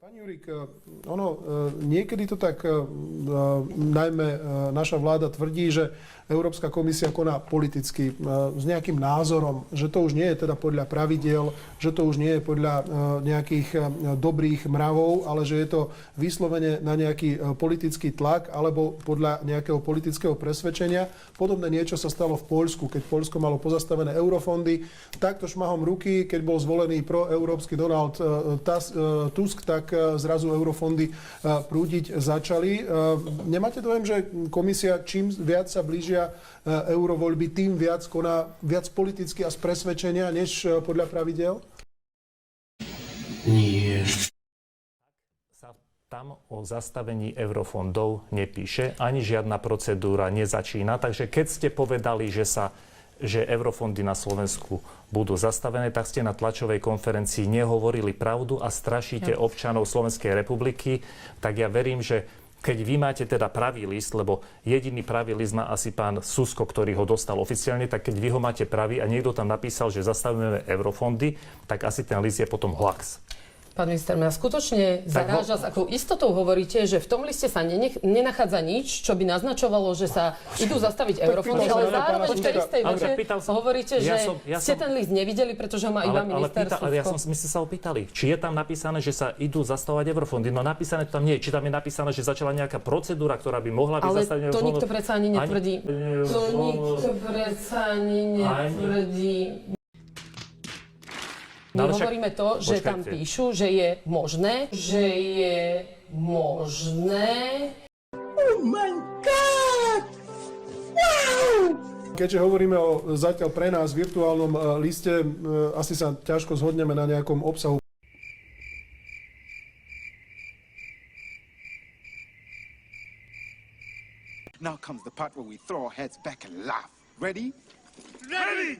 Pani Jurík, niekedy to tak, najmä naša vláda tvrdí, že Európska komisia koná politicky, s nejakým názorom, že to už nie je teda podľa pravidiel, že to už nie je podľa nejakých dobrých mravov, ale že je to vyslovene na nejaký politický tlak alebo podľa nejakého politického presvedčenia. Podobné niečo sa stalo v Poľsku, keď Poľsko malo pozastavené eurofondy. Takto šmahom ruky, keď bol zvolený proeurópsky Donald Tusk, tak zrazu eurofondy prúdiť začali. Nemáte dojem, že komisia čím viac sa blížia eurovoľby, tým viac koná viac politicky a z presvedčenia, než podľa pravidel? Nie. Sa tam o zastavení eurofondov nepíše, ani žiadna procedúra nezačína. Takže keď ste povedali, že eurofondy na Slovensku budú zastavené, tak ste na tlačovej konferencii nehovorili pravdu a strašíte občanov Slovenskej republiky. Tak ja verím, že keď vy máte teda pravý list, lebo jediný pravý list má asi pán Susko, ktorý ho dostal oficiálne, tak keď vy ho máte pravý a niekto tam napísal, že zastavíme eurofondy, tak asi ten list je potom hoax. Pán minister, mňa skutočne zaráža, s akou istotou hovoríte, že v tom liste sa nenachádza nič, čo by naznačovalo, že sa idú zastaviť eurofondy, ale zároveň v tej istej vete hovoríte, že ste ten list nevideli, pretože ho má iba ministerstvo. Ale my ste sa opýtali, či je tam napísané, že sa idú zastavovať eurofondy. No napísané to tam nie je. Či tam je napísané, že začala nejaká procedúra, ktorá by mohla byť zastavená eurofondov. Ale to nikto predsa ani netvrdí. To nikto predsa ani netvrdí. My hovoríme to, že tam píšu, že je možné, Oh my God! Wow! Keďže hovoríme o zatiaľ pre nás virtuálnom liste, asi sa ťažko zhodneme na nejakom obsahu. Now comes the part where we throw our heads back and laugh. Ready? Ready!